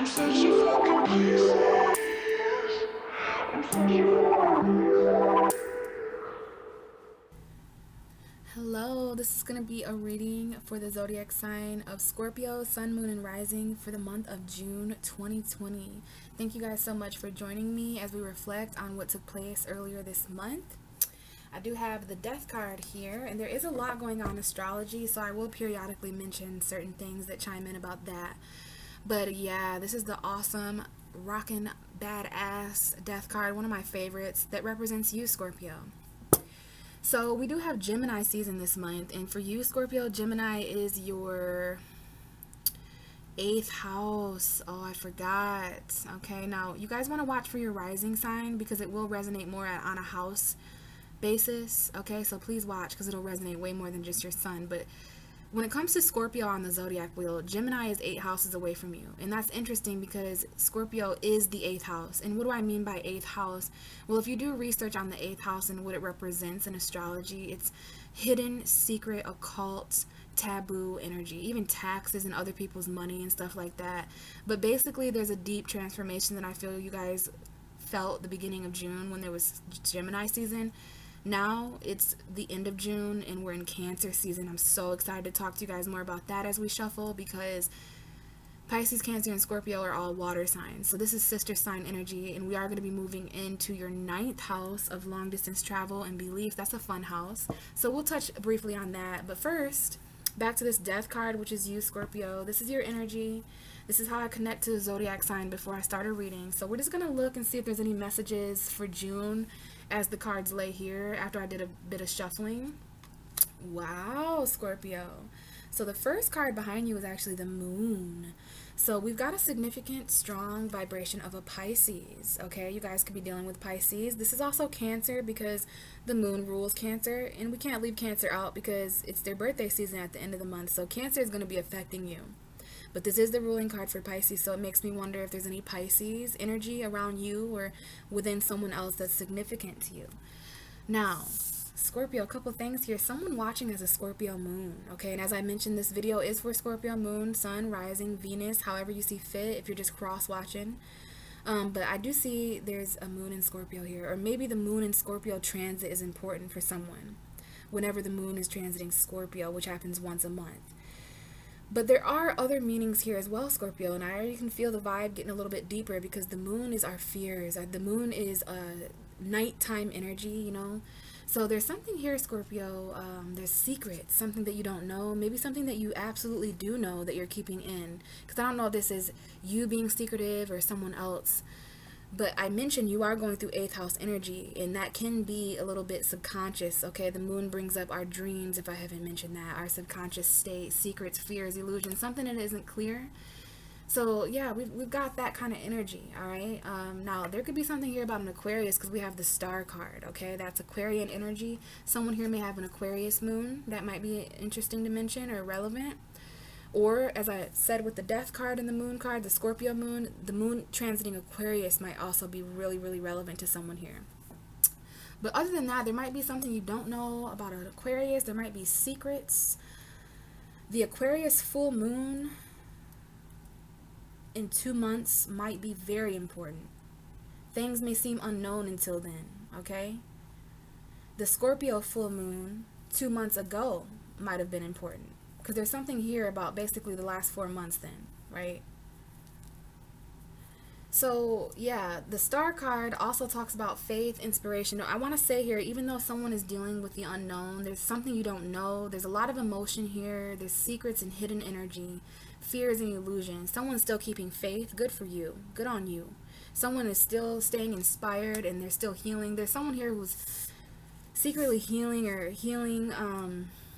Hello, this is going to be a reading for the zodiac sign of Scorpio, Sun, Moon, and Rising for the month of June 2020. Thank you guys so much for joining me as we reflect on what took place earlier this month. I do have the Death card here, and there is a lot going on in astrology, so I will periodically mention certain things that chime in about that. But yeah, this is the awesome, rockin' badass Death card, one of my favorites, that represents you, Scorpio. So we do have Gemini season this month, and for you, Scorpio, Gemini is your 8th house. Oh, I forgot. Okay, now you guys want to watch for your rising sign because it will resonate more on a house basis. Okay, so please watch because it'll resonate way more than just your sun. But when it comes to Scorpio on the zodiac wheel, Gemini is 8 houses away from you. And that's interesting because Scorpio is the 8th house. And what do I mean by 8th house? Well, if you do research on the 8th house and what it represents in astrology, it's hidden, secret, occult, taboo energy, even taxes and other people's money and stuff like that. But basically, there's a deep transformation that I feel you guys felt the beginning of June when there was Gemini season. Now it's the end of June and we're in Cancer season. I'm so excited to talk to you guys more about that as we shuffle because Pisces, Cancer, and Scorpio are all water signs. So this is sister sign energy, and we are going to be moving into your 9th house of long distance travel and belief. That's a fun house. So we'll touch briefly on that. But first, back to this Death card, which is you, Scorpio. This is your energy. This is how I connect to the zodiac sign before I start a reading. So we're just going to look and see if there's any messages for June as the cards lay here after I did a bit of shuffling. Wow, Scorpio. So the first card behind you is actually the moon. So we've got a significant, strong vibration of a Pisces. Okay, you guys could be dealing with Pisces. This is also Cancer because the moon rules Cancer, and we can't leave Cancer out because it's their birthday season at the end of the month. So Cancer is going to be affecting you. But this is the ruling card for Pisces, so it makes me wonder if there's any Pisces energy around you or within someone else that's significant to you. Now, Scorpio, a couple things here. Someone watching as a Scorpio moon, okay? And as I mentioned, this video is for Scorpio moon, sun, rising, Venus, however you see fit, if you're just cross-watching. But I do see there's a moon in Scorpio here, or maybe the moon in Scorpio transit is important for someone whenever the moon is transiting Scorpio, which happens once a month. But there are other meanings here as well, Scorpio, and I already can feel the vibe getting a little bit deeper because the moon is our fears. The moon is a nighttime energy, you know. So there's something here, Scorpio. There's secrets, something that you don't know, maybe something that you absolutely do know that you're keeping in. Because I don't know if this is you being secretive or someone else. But I mentioned you are going through 8th house energy, and that can be a little bit subconscious, okay? The moon brings up our dreams, if I haven't mentioned that, our subconscious state, secrets, fears, illusions, something that isn't clear. So, yeah, we've got that kind of energy, all right? Now, there could be something here about an Aquarius because we have the star card, okay? That's Aquarian energy. Someone here may have an Aquarius moon. That might be interesting to mention or relevant. Or, as I said with the Death card and the Moon card, the Scorpio moon, the moon transiting Aquarius might also be really, really relevant to someone here. But other than that, there might be something you don't know about an Aquarius. There might be secrets. The Aquarius full moon in 2 months might be very important. Things may seem unknown until then, okay? The Scorpio full moon 2 months ago might have been important. Because there's something here about basically the last 4 months then, right? So, yeah, the star card also talks about faith, inspiration. I want to say here, even though someone is dealing with the unknown, there's something you don't know. There's a lot of emotion here. There's secrets and hidden energy, fears and illusions. Someone's still keeping faith. Good for you. Good on you. Someone is still staying inspired and they're still healing. There's someone here who's secretly healing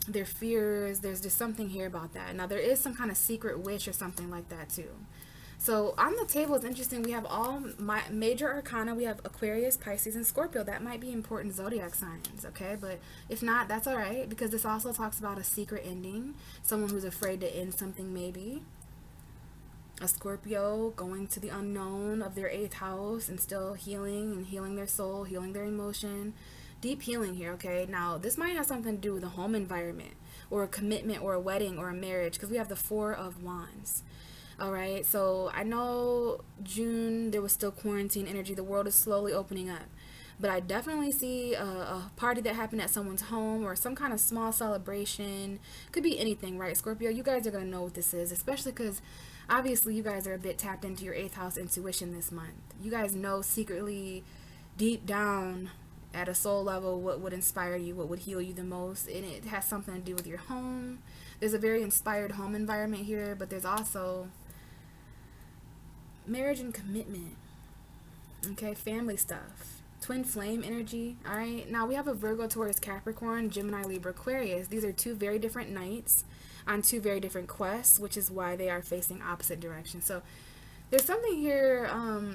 their fears. There's just something here about that. Now, there is some kind of secret wish or something like that too. So on the table, it's interesting. We have all major arcana. We have Aquarius, Pisces, and Scorpio. That might be important zodiac signs, okay? But if not, that's all right, because this also talks about a secret ending. Someone who's afraid to end something, maybe. A Scorpio going to the unknown of their 8th house and still healing and healing their soul, healing their emotion. Deep healing here, okay? Now, this might have something to do with a home environment or a commitment or a wedding or a marriage, because we have the 4 of Wands. All right, so I know June there was still quarantine energy. The world is slowly opening up, but I definitely see a party that happened at someone's home or some kind of small celebration. Could be anything, right, Scorpio? You guys are gonna know what this is, especially because obviously you guys are a bit tapped into your eighth house intuition this month. You guys know secretly, deep down, at a soul level, what would inspire you, what would heal you the most, and it has something to do with your home. There's a very inspired home environment here, but there's also marriage and commitment, okay, family stuff, twin flame energy. All right, now we have a Virgo, Taurus, Capricorn, Gemini, Libra, Aquarius. These are two very different nights on two very different quests, which is why they are facing opposite directions. So there's something here,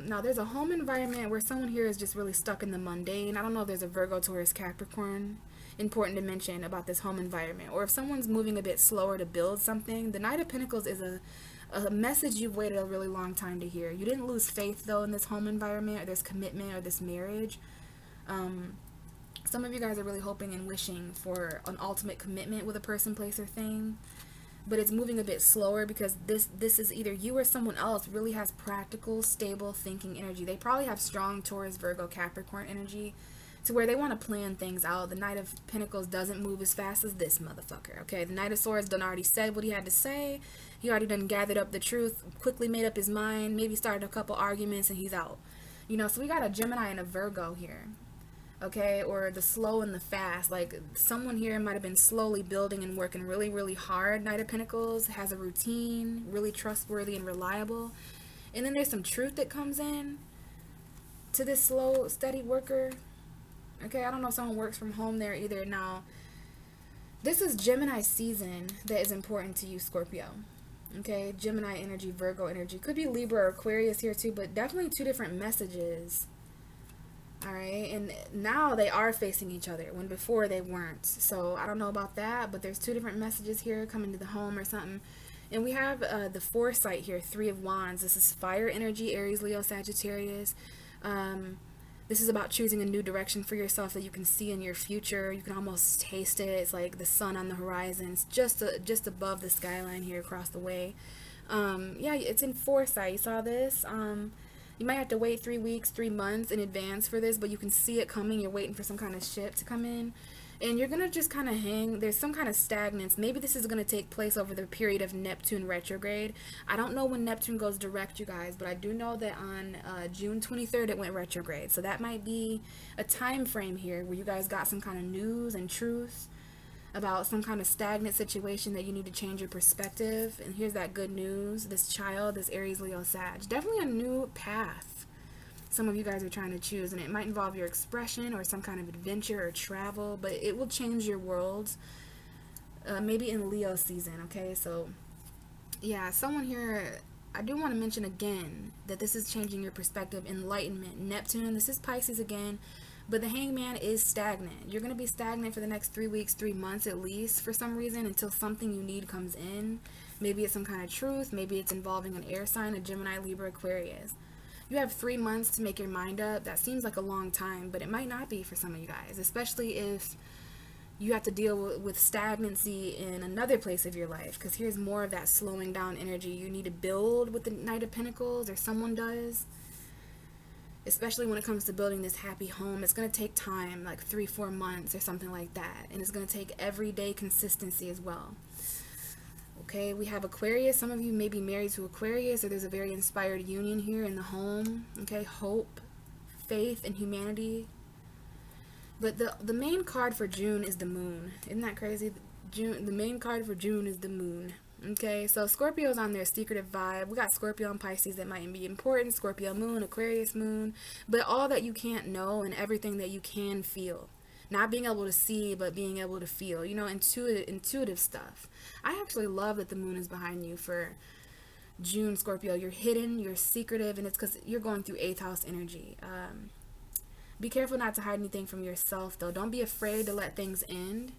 now there's a home environment where someone here is just really stuck in the mundane. I don't know if there's a Virgo, Taurus, Capricorn, important to mention about this home environment. Or if someone's moving a bit slower to build something. The Knight of Pentacles is a message you've waited a really long time to hear. You didn't lose faith, though, in this home environment or this commitment or this marriage. Some of you guys are really hoping and wishing for an ultimate commitment with a person, place, or thing. But it's moving a bit slower because this is either you or someone else really has practical, stable thinking energy. They probably have strong Taurus, Virgo, Capricorn energy to where they want to plan things out. The Knight of Pentacles doesn't move as fast as this motherfucker, okay? The Knight of Swords done already said what he had to say. He already done gathered up the truth, quickly made up his mind, maybe started a couple arguments, and he's out. You know, so we got a Gemini and a Virgo here. Okay, or the slow and the fast. Like someone here might have been slowly building and working really, really hard. Knight of Pentacles has a routine, really trustworthy and reliable. And then there's some truth that comes in to this slow, steady worker. Okay, I don't know if someone works from home there either. Now, this is Gemini season that is important to you, Scorpio. Okay, Gemini energy, Virgo energy. Could be Libra or Aquarius here too, but definitely two different messages. Alright, and now they are facing each other when before they weren't. So I don't know about that, but there's two different messages here coming to the home or something. And we have the foresight here, Three of Wands. This is fire energy, Aries, Leo, Sagittarius. This is about choosing a new direction for yourself that you can see in your future. You can almost taste it. It's like the sun on the horizon. It's just above the skyline here across the way. Yeah, it's in foresight. You saw this? You might have to wait 3 weeks, 3 months in advance for this, but you can see it coming. You're waiting for some kind of ship to come in. And you're going to just kind of hang. There's some kind of stagnance. Maybe this is going to take place over the period of Neptune retrograde. I don't know when Neptune goes direct, you guys, but I do know that on June 23rd it went retrograde. So that might be a time frame here where you guys got some kind of news and truth about some kind of stagnant situation that you need to change your perspective. And here's that good news. This child, this Aries, Leo, Sag. Definitely a new path some of you guys are trying to choose. And it might involve your expression or some kind of adventure or travel. But it will change your world. Maybe in Leo season, okay? So, yeah, someone here... I do want to mention again that this is changing your perspective. Enlightenment. Neptune. This is Pisces again. But the Hangman is stagnant. You're going to be stagnant for the next 3 weeks, 3 months at least for some reason until something you need comes in. Maybe it's some kind of truth. Maybe it's involving an air sign, a Gemini, Libra, Aquarius. You have 3 months to make your mind up. That seems like a long time, but it might not be for some of you guys, especially if you have to deal with stagnancy in another place of your life, because here's more of that slowing down energy. You need to build with the Knight of Pentacles, or someone does. Especially when it comes to building this happy home, it's going to take time, like 3-4 months or something like that. And it's going to take everyday consistency as well. Okay, we have Aquarius. Some of you may be married to Aquarius, or there's a very inspired union here in the home. Okay, hope, faith, and humanity. But the main card for June is the moon. Isn't that crazy? The main card for June is the moon. Okay, so Scorpio's on their secretive vibe. We got Scorpio and Pisces that might be important. Scorpio moon, Aquarius moon. But all that you can't know and everything that you can feel. Not being able to see, but being able to feel. You know, intuitive stuff. I actually love that the moon is behind you for June, Scorpio. You're hidden, you're secretive, and it's because you're going through 8th house energy. Be careful not to hide anything from yourself, though. Don't be afraid to let things end.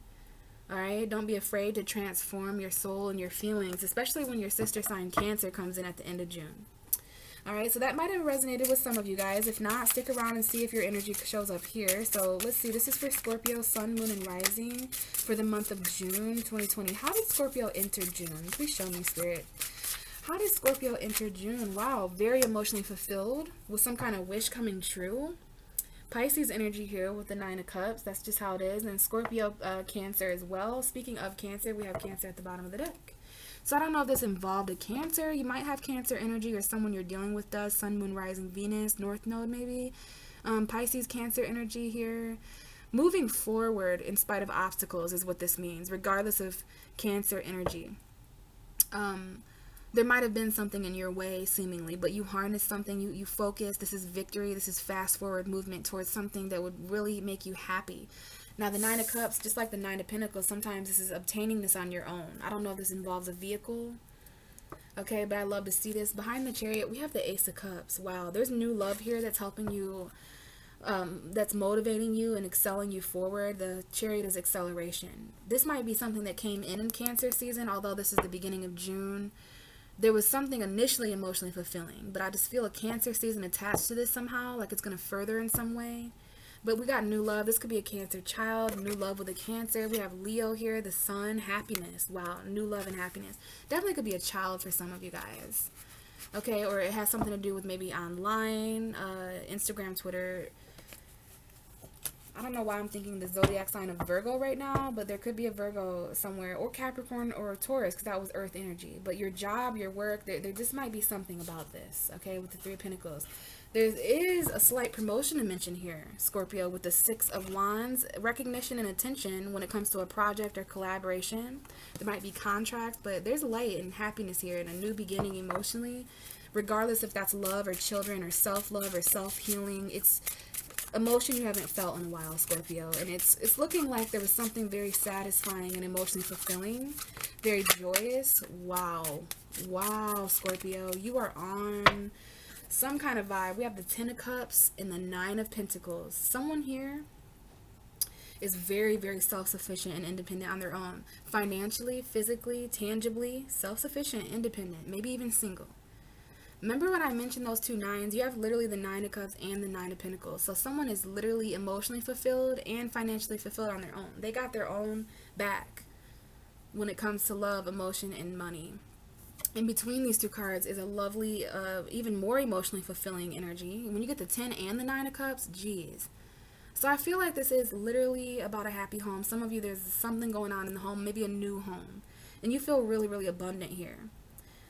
Alright, don't be afraid to transform your soul and your feelings, especially when your sister sign Cancer comes in at the end of June. Alright, so that might have resonated with some of you guys. If not, stick around and see if your energy shows up here. So let's see, this is for Scorpio, Sun, Moon, and Rising for the month of June 2020. How did Scorpio enter June? Please show me, Spirit. How did Scorpio enter June? Wow, very emotionally fulfilled with some kind of wish coming true. Pisces energy here with the Nine of Cups. That's just how it is. And Scorpio, Cancer as well. Speaking of Cancer, we have Cancer at the bottom of the deck. So I don't know if this involved a Cancer. You might have Cancer energy, or someone you're dealing with does. Sun, Moon, Rising, Venus, North Node maybe. Pisces, Cancer energy here. Moving forward in spite of obstacles is what this means, regardless of Cancer energy. There might have been something in your way, seemingly, but you harness something, you focus. This is victory. This is fast forward movement towards something that would really make you happy. Now, the Nine of Cups, just like the Nine of Pentacles, sometimes this is obtaining this on your own. I don't know if this involves a vehicle, okay, but I love to see this. Behind the Chariot, we have the Ace of Cups. Wow, there's new love here that's helping you, that's motivating you and excelling you forward. The Chariot is acceleration. This might be something that came in Cancer season, although this is the beginning of June. There was something initially emotionally fulfilling, but I just feel a Cancer season attached to this somehow, like it's going to further in some way. But we got new love. This could be a Cancer child, new love with a Cancer. We have Leo here, the sun, happiness. Wow, new love and happiness. Definitely could be a child for some of you guys. Okay, or it has something to do with maybe online, Instagram, Twitter. I don't know why I'm thinking the zodiac sign of Virgo right now, but there could be a Virgo somewhere, or Capricorn or Taurus, because that was earth energy. But your job, your work, there just might be something about this, okay, with the Three of Pentacles. There is a slight promotion to mention here, Scorpio, with the Six of Wands, recognition and attention when it comes to a project or collaboration. There might be contracts, but there's light and happiness here and a new beginning emotionally, regardless if that's love or children or self-love or self-healing. It's emotion you haven't felt in a while, Scorpio, and it's looking like there was something very satisfying and emotionally fulfilling, very joyous. Wow, Scorpio, you are on some kind of vibe. We have the Ten of Cups and the Nine of Pentacles. Someone here is very, very self-sufficient and independent on their own, financially, physically, tangibly, self-sufficient, independent, maybe even single. Remember when I mentioned those two nines? You have literally the Nine of Cups and the Nine of Pentacles. So someone is literally emotionally fulfilled and financially fulfilled on their own. They got their own back when it comes to love, emotion, and money. In between these two cards is a lovely, even more emotionally fulfilling energy. When you get the 10 and the 9 of Cups, geez. So I feel like this is literally about a happy home. Some of you, there's something going on in the home, maybe a new home. And you feel really, really abundant here.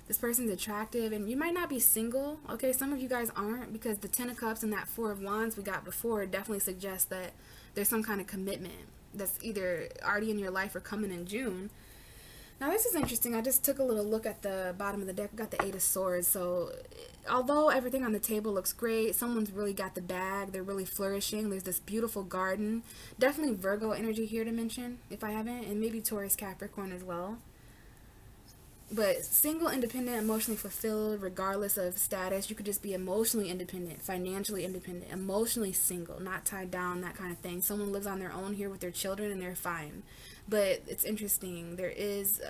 This person's attractive, and you might not be single, okay? Some of you guys aren't, because the Ten of Cups and that Four of Wands we got before definitely suggests that there's some kind of commitment that's either already in your life or coming in June. Now, this is interesting. I just took a little look at the bottom of the deck. We got the Eight of Swords. So, although everything on the table looks great, someone's really got the bag. They're really flourishing. There's this beautiful garden. Definitely Virgo energy here to mention, if I haven't, and maybe Taurus, Capricorn as well. But single, independent, emotionally fulfilled, regardless of status. You could just be emotionally independent, financially independent, emotionally single, not tied down, that kind of thing. Someone lives on their own here with their children and they're fine. But it's interesting. There is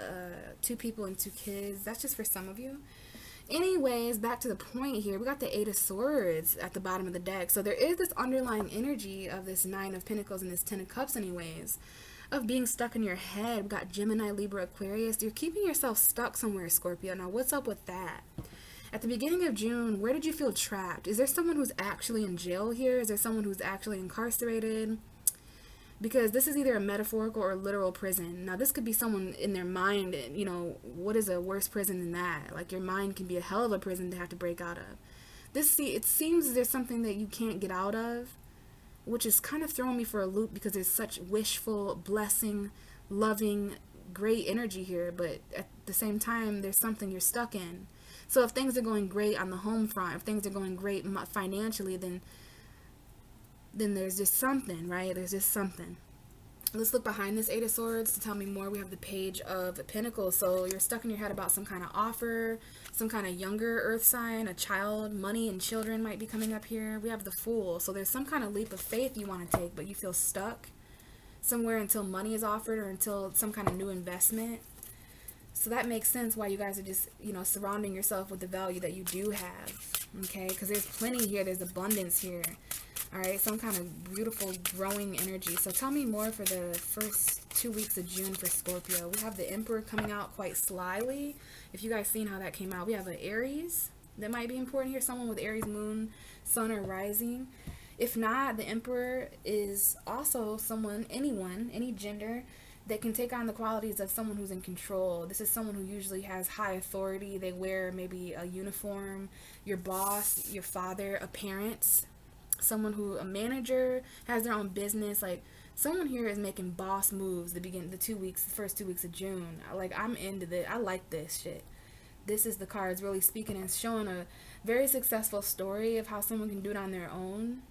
2 people and 2 kids. That's just for some of you. Anyways, back to the point here. We got the Eight of Swords at the bottom of the deck. So there is this underlying energy of this Nine of Pentacles and this Ten of Cups anyways, of being stuck in your head. We got Gemini, Libra, Aquarius. You're keeping yourself stuck somewhere, Scorpio. Now, what's up with that? At the beginning of June, where did you feel trapped? Is there someone who's actually in jail here? Is there someone who's actually incarcerated? Because this is either a metaphorical or literal prison. Now, this could be someone in their mind, you know, what is a worse prison than that? Like, your mind can be a hell of a prison to have to break out of. It seems there's something that you can't get out of, which is kind of throwing me for a loop because there's such wishful, blessing, loving, great energy here. But at the same time, there's something you're stuck in. So if things are going great on the home front, if things are going great financially, then there's just something, right? There's just something. Let's look behind this Eight of Swords to tell me more. We have the Page of Pentacles. So you're stuck in your head about some kind of offer, some kind of younger earth sign, a child, money and children might be coming up here. We have the Fool. So there's some kind of leap of faith you want to take, but you feel stuck somewhere until money is offered or until some kind of new investment. So that makes sense why you guys are just, you know, surrounding yourself with the value that you do have, okay? Because there's plenty here. There's abundance here. All right, some kind of beautiful growing energy. So tell me more for the first 2 weeks of June for Scorpio. We have the Emperor coming out quite slyly. If you guys seen how that came out, we have an Aries that might be important here. Someone with Aries moon, sun, or rising. If not, the Emperor is also someone, anyone, any gender, that can take on the qualities of someone who's in control. This is someone who usually has high authority. They wear maybe a uniform, your boss, your father, a parent, someone who, a manager, has their own business. Like, someone here is making boss moves the first 2 weeks of June. Like, I'm into this. I like this shit. This is the cards really speaking and showing a very successful story of how someone can do it on their own.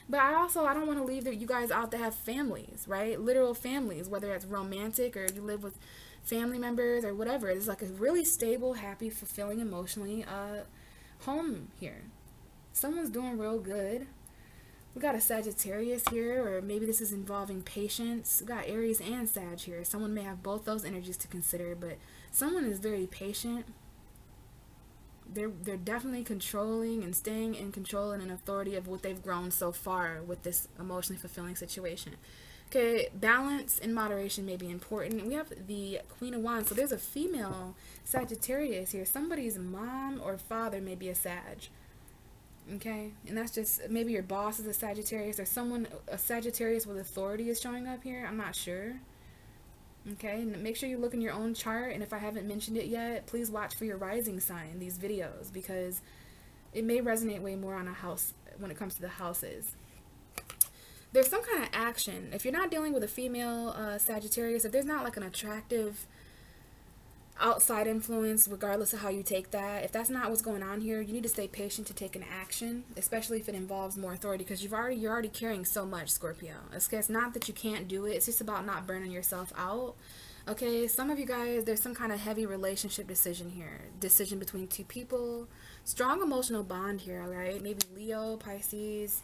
But I don't want to leave you guys out that have families, right? Literal families, whether it's romantic or you live with family members or whatever. It's like a really stable, happy, fulfilling emotionally home here. Someone's doing real good. We got a Sagittarius here, or maybe this is involving patience. We got Aries and Sag here. Someone may have both those energies to consider, but someone is very patient. They're definitely controlling and staying in control and in authority of what they've grown so far with this emotionally fulfilling situation. Okay, balance and moderation may be important. We have the Queen of Wands. So there's a female Sagittarius here. Somebody's mom or father may be a Sag. Okay, and that's just, maybe your boss is a Sagittarius, or a Sagittarius with authority is showing up here. I'm not sure. Okay, and make sure you look in your own chart, and if I haven't mentioned it yet, please watch for your rising sign, these videos, because it may resonate way more on a house when it comes to the houses. There's some kind of action. If you're not dealing with a female Sagittarius, if there's not like an attractive outside influence, regardless of how you take that, if that's not what's going on here, you need to stay patient to take an action, especially if it involves more authority, because you're already carrying so much, Scorpio. It's not that you can't do it, it's just about not burning yourself out. Okay, some of you guys, there's some kind of heavy relationship decision here, decision between two people, strong emotional bond here. All right, maybe Leo, Pisces,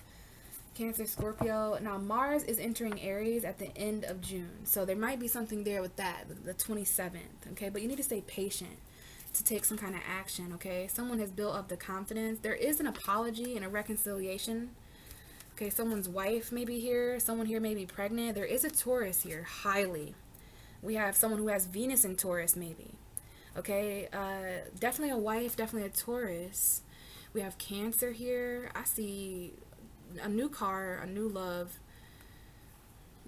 Cancer, Scorpio. Now Mars is entering Aries at the end of June, so there might be something there with that, the 27th. Okay, but you need to stay patient to take some kind of action. Okay, someone has built up the confidence. There is an apology and a reconciliation. Okay, someone's wife may be here. Someone here may be pregnant. There is a Taurus here, highly. We have someone who has Venus in Taurus, maybe. Okay, definitely a wife, definitely a Taurus. We have Cancer here. I see a new car, a new love.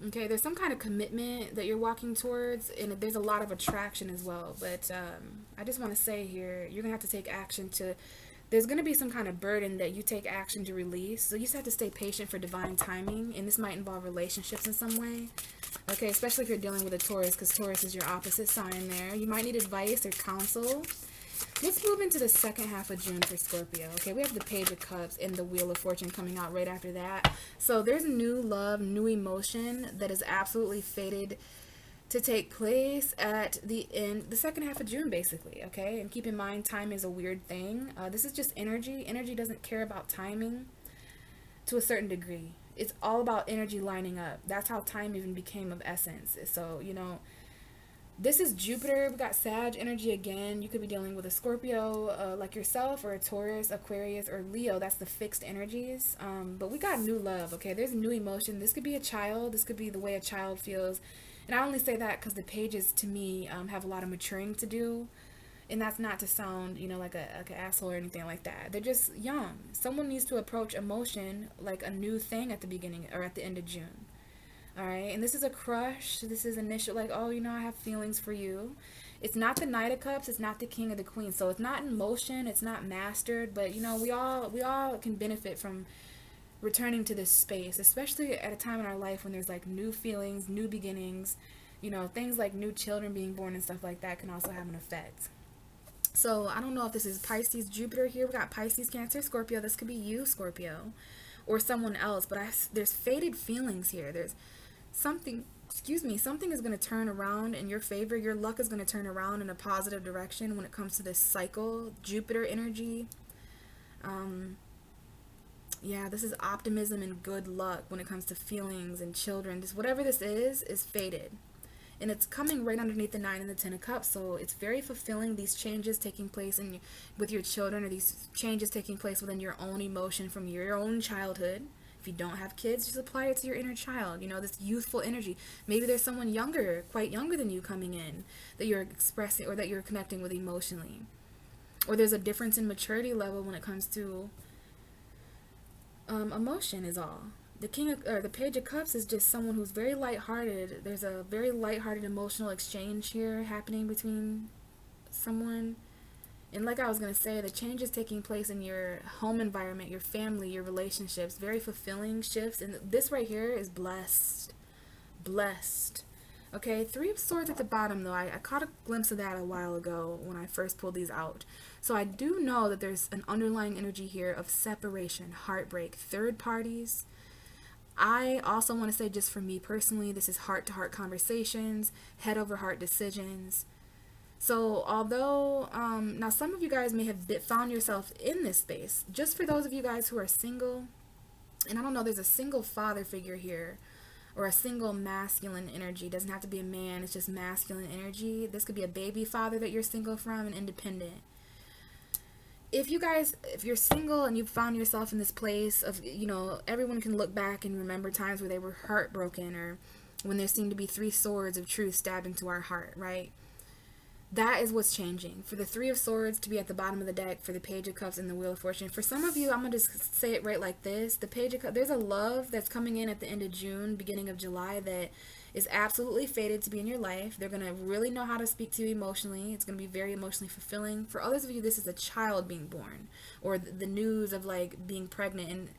Okay, there's some kind of commitment that you're walking towards, and there's a lot of attraction as well. But I just want to say here, you're gonna have to take action to, there's gonna be some kind of burden that you take action to release. So you just have to stay patient for divine timing, and this might involve relationships in some way. Okay, especially if you're dealing with a Taurus, because Taurus is your opposite sign there. You might need advice or counsel. Let's move into the second half of June for Scorpio. Okay, we have the Page of Cups and the Wheel of Fortune coming out right after that. So there's new love, new emotion that is absolutely fated to take place at the end, the second half of June, basically. Okay, and keep in mind, time is a weird thing. This is just energy. Energy doesn't care about timing to a certain degree. It's all about energy lining up. That's how time even became of essence. So, you know, this is Jupiter. We got Sag energy again. You could be dealing with a Scorpio like yourself, or a Taurus, Aquarius, or Leo. That's the fixed energies. But we got new love, okay? There's new emotion. This could be a child. This could be the way a child feels. And I only say that because the pages, to me, have a lot of maturing to do. And that's not to sound, you know, like an asshole or anything like that. They're just young. Someone needs to approach emotion like a new thing at the beginning or at the end of June. Alright, and this is a crush. This is initial, like, oh, you know, I have feelings for you. It's not the Knight of Cups. It's not the King of the Queen. So it's not in motion. It's not mastered. But, you know, we all can benefit from returning to this space, especially at a time in our life when there's, like, new feelings, new beginnings. You know, things like new children being born and stuff like that can also have an effect. So I don't know if this is Pisces, Jupiter here. We got Pisces, Cancer, Scorpio. This could be you, Scorpio, or someone else. But there's faded feelings here. There's something is going to turn around in your favor. Your luck is going to turn around in a positive direction when it comes to this cycle, Jupiter energy. Yeah, this is optimism and good luck when it comes to feelings and children. Just whatever this is faded. And it's coming right underneath the 9 and the 10 of Cups. So it's very fulfilling, these changes taking place with your children, or these changes taking place within your own emotion from your own childhood. If you don't have kids, just apply it to your inner child, you know, this youthful energy. Maybe there's someone younger, quite younger than you coming in that you're expressing or that you're connecting with emotionally. Or there's a difference in maturity level when it comes to emotion is all. The Page of Cups is just someone who's very lighthearted. There's a very lighthearted emotional exchange here happening between someone. And like I was going to say, the change is taking place in your home environment, your family, your relationships. Very fulfilling shifts. And this right here is blessed. Blessed. Okay, Three of Swords at the bottom, though. I caught a glimpse of that a while ago when I first pulled these out. So I do know that there's an underlying energy here of separation, heartbreak, third parties. I also want to say, just for me personally, this is heart-to-heart conversations, head-over-heart decisions. So although, now some of you guys may have found yourself in this space, just for those of you guys who are single, and I don't know, there's a single father figure here, or a single masculine energy. It doesn't have to be a man, it's just masculine energy. This could be a baby father that you're single from and independent. If you're single and you've found yourself in this place of, you know, everyone can look back and remember times where they were heartbroken, or when there seemed to be three swords of truth stabbed into our heart, right? That is what's changing. For the Three of Swords to be at the bottom of the deck, for the Page of Cups and the Wheel of Fortune. For some of you, I'm going to just say it right like this. The Page of Cups, there's a love that's coming in at the end of June, beginning of July, that is absolutely fated to be in your life. They're going to really know how to speak to you emotionally. It's going to be very emotionally fulfilling. For others of you, this is a child being born, or the news of like being pregnant, and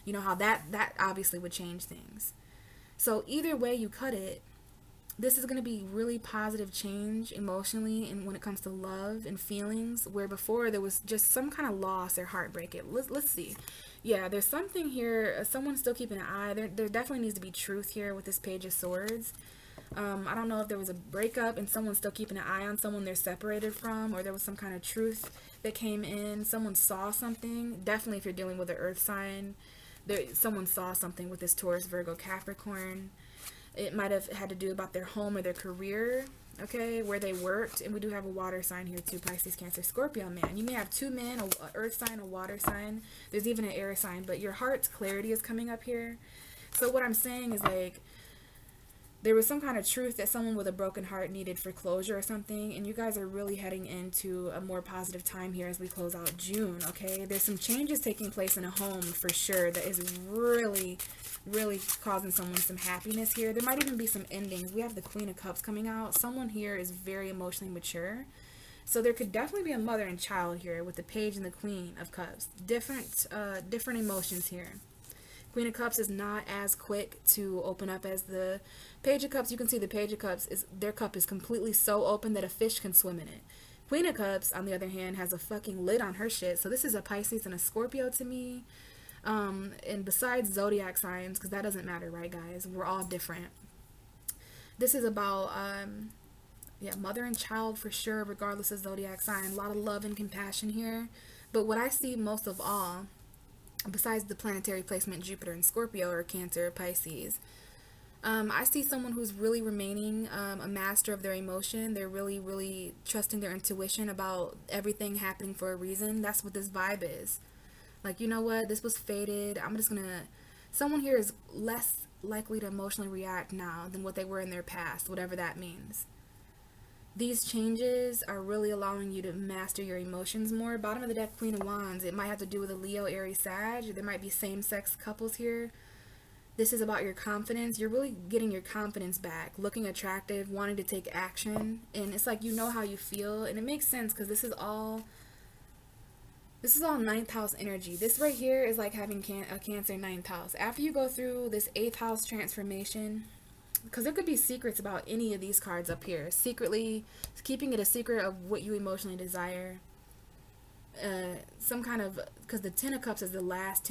you know how that obviously would change things. So either way you cut it, this is going to be really positive change emotionally, and when it comes to love and feelings, where before there was just some kind of loss or heartbreak. Let's see. Yeah, there's something here. Someone's still keeping an eye. There definitely needs to be truth here with this Page of Swords. I don't know if there was a breakup and someone's still keeping an eye on someone they're separated from, or there was some kind of truth that came in. Someone saw something. Definitely if you're dealing with an earth sign, someone saw something with this Taurus, Virgo, Capricorn. It might have had to do about their home or their career, okay, where they worked. And we do have a water sign here too, Pisces, Cancer, Scorpio man. You may have two men, an earth sign, a water sign. There's even an air sign, but your heart's clarity is coming up here. So what I'm saying is, like, there was some kind of truth that someone with a broken heart needed for closure or something, and you guys are really heading into a more positive time here as we close out June, okay? There's some changes taking place in a home for sure that is really causing someone some happiness here. There might even be some endings. We have the Queen of Cups coming out. Someone here is very emotionally mature. So there could definitely be a mother and child here with the Page and the Queen of Cups. Different emotions here. Queen of Cups is not as quick to open up as the Page of Cups. You can see the Page of Cups, their cup is completely so open that a fish can swim in it. Queen of Cups, on the other hand, has a fucking lid on her shit. So this is a Pisces and a Scorpio to me. And besides zodiac signs, because that doesn't matter, right, guys? We're all different. This is about, mother and child for sure, regardless of zodiac sign. A lot of love and compassion here. But what I see most of all, besides the planetary placement Jupiter and Scorpio or Cancer or Pisces, I see someone who's really remaining a master of their emotion. They're really trusting their intuition about everything happening for a reason. That's what this vibe is. Like, you know what, this was fated. Someone here is less likely to emotionally react now than what they were in their past, whatever that means. These changes are really allowing you to master your emotions more. Bottom of the deck, Queen of Wands. It might have to do with a Leo, Aries, Sag. There might be same-sex couples here. This is about your confidence. You're really getting your confidence back, looking attractive, wanting to take action. And it's like you know how you feel. And it makes sense because this is all ninth house energy. This right here is like having a Cancer ninth house. After you go through this 8th house transformation, because there could be secrets about any of these cards up here. Secretly, keeping it a secret of what you emotionally desire. Some kind of, because the 10 of Cups is the last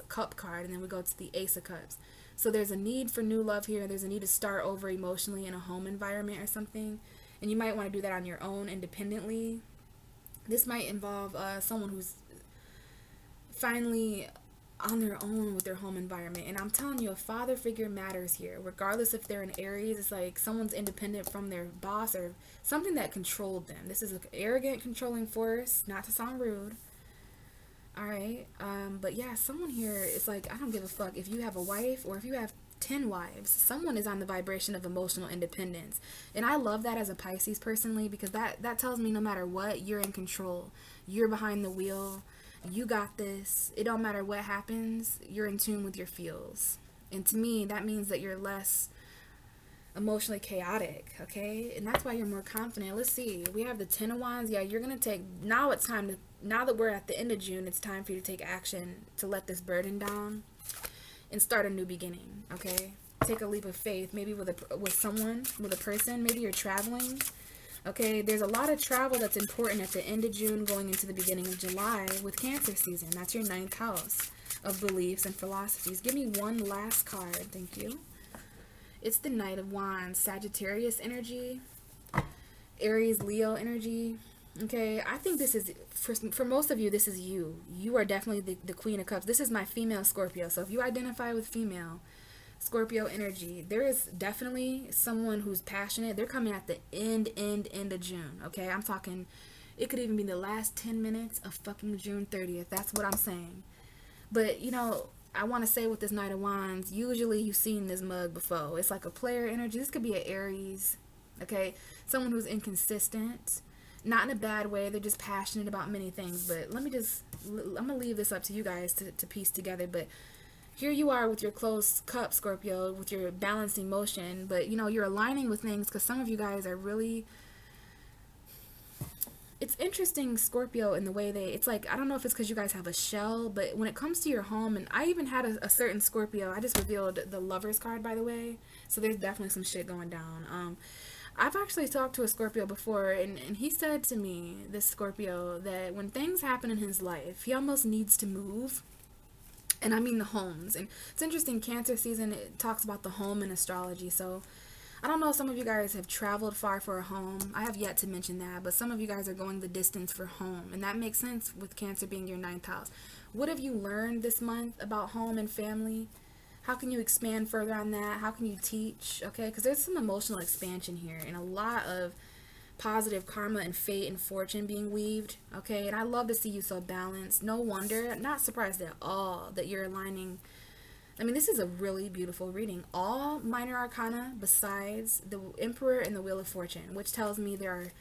cup card, and then we go to the Ace of Cups. So there's a need for new love here. There's a need to start over emotionally in a home environment or something. And you might want to do that on your own independently. This might involve someone who's finally on their own with their home environment. And I'm telling you, a father figure matters here. Regardless if they're an Aries, it's like someone's independent from their boss or something that controlled them. This is an arrogant, controlling force, not to sound rude. Alright. right. But yeah, someone here is like, I don't give a fuck if you have a wife or if you have 10 wives. Someone is on the vibration of emotional independence. And I love that as a Pisces personally, because that tells me no matter what, you're in control. You're behind the wheel. You got this. It don't matter what happens. You're in tune with your feels. And to me, that means that you're less emotionally chaotic, okay? And that's why you're more confident. Let's see. We have the 10 of Wands. Yeah, you're going to take, now it's time to, now that we're at the end of June, it's time for you to take action to let this burden down and start a new beginning, okay? Take a leap of faith, maybe with someone, with a person. Maybe you're traveling, okay? There's a lot of travel that's important at the end of June going into the beginning of July with Cancer season. That's your 9th house of beliefs and philosophies. Give me one last card. Thank you. It's the Knight of Wands, Sagittarius energy, Aries, Leo energy. Okay, I think this is, for most of you, this is you. You are definitely the Queen of Cups. This is my female Scorpio. So if you identify with female Scorpio energy, there is definitely someone who's passionate. They're coming at the end of June. Okay, I'm talking, it could even be the last 10 minutes of fucking June 30th. That's what I'm saying. But, you know, I want to say with this Knight of Wands, usually you've seen this mug before. It's like a player energy. This could be an Aries, okay? Someone who's inconsistent, not in a bad way. They're just passionate about many things. But I'm going to leave this up to you guys to piece together. But here you are with your closed cup, Scorpio, with your balanced emotion. But, you know, you're aligning with things because some of you guys are really... It's interesting, Scorpio, in the way it's like, I don't know if it's because you guys have a shell, but when it comes to your home, and I even had a certain Scorpio, I just revealed the Lover's card, by the way, so there's definitely some shit going down. I've actually talked to a Scorpio before, and he said to me, this Scorpio, that when things happen in his life, he almost needs to move, and I mean the homes. And it's interesting, Cancer season, it talks about the home in astrology, so... I don't know if some of you guys have traveled far for a home. I have yet to mention that, but some of you guys are going the distance for home, and that makes sense with Cancer being your 9th house. What have you learned this month about home and family? How can you expand further on that? How can you teach? Okay, because there's some emotional expansion here and a lot of positive karma and fate and fortune being weaved. Okay, and I love to see you so balanced. No wonder, not surprised at all that you're aligning. I mean, this is a really beautiful reading. All minor arcana besides the Emperor and the Wheel of Fortune, which tells me there are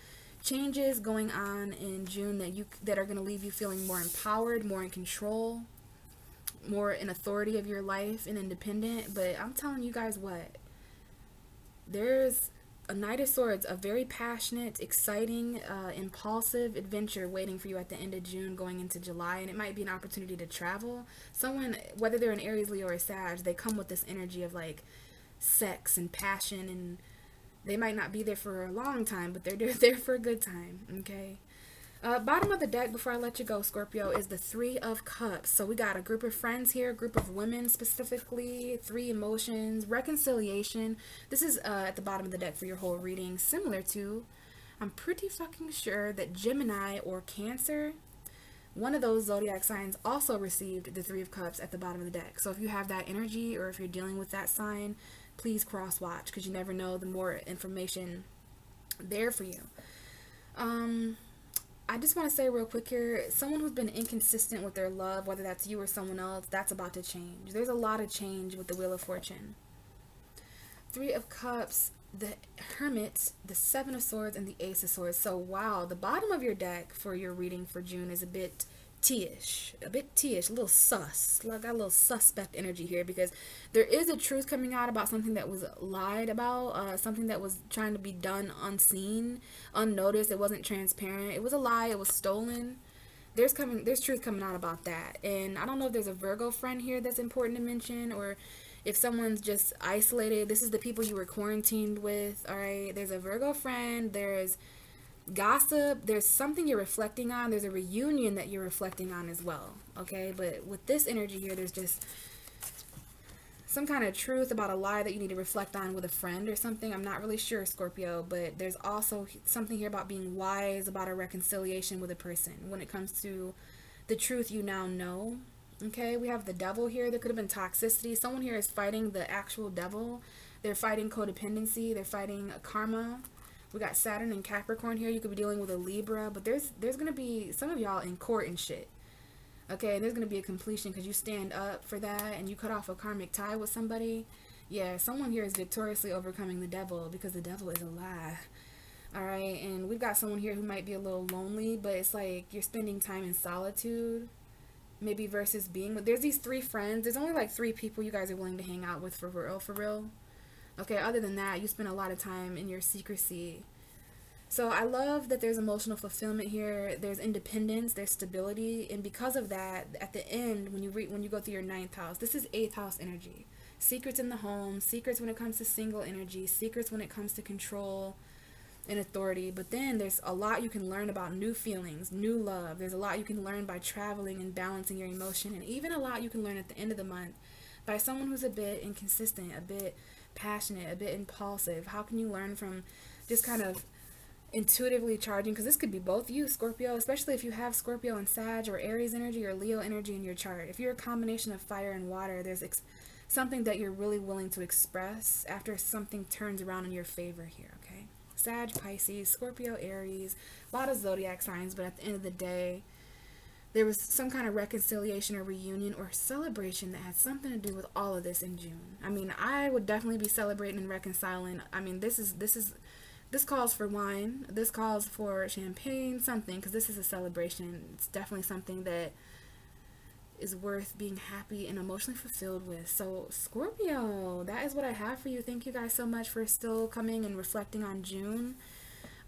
changes going on in June that are going to leave you feeling more empowered, more in control, more in authority of your life and independent. But I'm telling you guys what, there's a Knight of Swords, a very passionate, exciting, impulsive adventure waiting for you at the end of June going into July, and it might be an opportunity to travel. Someone, whether they're an Aries, Leo, or Sag, they come with this energy of like sex and passion, and they might not be there for a long time, but they're there for a good time, okay? Bottom of the deck, before I let you go, Scorpio, is the 3 of Cups. So we got a group of friends here, a group of women specifically, 3 emotions, reconciliation. This is at the bottom of the deck for your whole reading, similar to, I'm pretty fucking sure that Gemini or Cancer, one of those zodiac signs, also received the 3 of Cups at the bottom of the deck. So if you have that energy or if you're dealing with that sign, please cross watch, because you never know, the more information there for you. I just want to say real quick here, someone who's been inconsistent with their love, whether that's you or someone else, that's about to change. There's a lot of change with the Wheel of Fortune. 3 of Cups, the Hermit, the 7 of Swords, and the Ace of Swords. So, wow, the bottom of your deck for your reading for June is a bit T-ish, a little sus. Like, got a little suspect energy here, because there is a truth coming out about something that was lied about, something that was trying to be done unseen, unnoticed. It wasn't transparent. It was a lie. It was stolen. There's truth coming out about that. And I don't know if there's a Virgo friend here that's important to mention, or if someone's just isolated. This is the people you were quarantined with. All right, there's a Virgo friend. There's gossip, there's something you're reflecting on, there's a reunion that you're reflecting on as well, okay? But with this energy here, there's just some kind of truth about a lie that you need to reflect on with a friend or something. I'm not really sure, Scorpio, but there's also something here about being wise about a reconciliation with a person when it comes to the truth you now know, okay? We have the Devil here. There could have been toxicity. Someone here is fighting the actual devil. They're fighting codependency. They're fighting karma. We got Saturn and Capricorn here. You could be dealing with a Libra, but there's going to be some of y'all in court and shit. Okay, and there's going to be a completion because you stand up for that and you cut off a karmic tie with somebody. Yeah, someone here is victoriously overcoming the devil because the devil is a lie. All right, and we've got someone here who might be a little lonely, but it's like you're spending time in solitude, maybe versus being with. There's these three friends. There's only like three people you guys are willing to hang out with for real, for real. Okay, other than that, you spend a lot of time in your secrecy. So I love that there's emotional fulfillment here. There's independence, there's stability, and because of that, at the end, when you go through your ninth house, this is eighth house energy. Secrets in the home, secrets when it comes to single energy, secrets when it comes to control and authority. But then there's a lot you can learn about new feelings, new love. There's a lot you can learn by traveling and balancing your emotion, and even a lot you can learn at the end of the month by someone who's a bit inconsistent, a bit passionate, a bit impulsive. How can you learn from just kind of intuitively charging, because this could be both you, Scorpio, especially if you have Scorpio and Sag or Aries energy or Leo energy in your chart. If you're a combination of fire and water, there's something that you're really willing to express after something turns around in your favor here, okay? Sag, Pisces, Scorpio, Aries, a lot of zodiac signs, but at the end of the day, there was some kind of reconciliation or reunion or celebration that had something to do with all of this in June. I mean, I would definitely be celebrating and reconciling. I mean, this calls for wine. This calls for champagne, something, because this is a celebration. It's definitely something that is worth being happy and emotionally fulfilled with. So, Scorpio, that is what I have for you. Thank you guys so much for still coming and reflecting on June.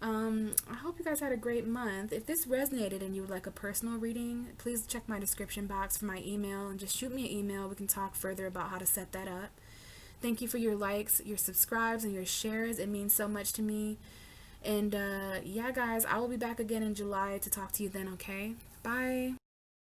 I hope you guys had a great month. If this resonated and you would like a personal reading, please check my description box for my email and just shoot me an email. We can talk further about how to set that up. Thank you for your likes, your subscribes, and your shares. It means so much to me. And yeah, guys, I will be back again in July to talk to you then, okay? Bye.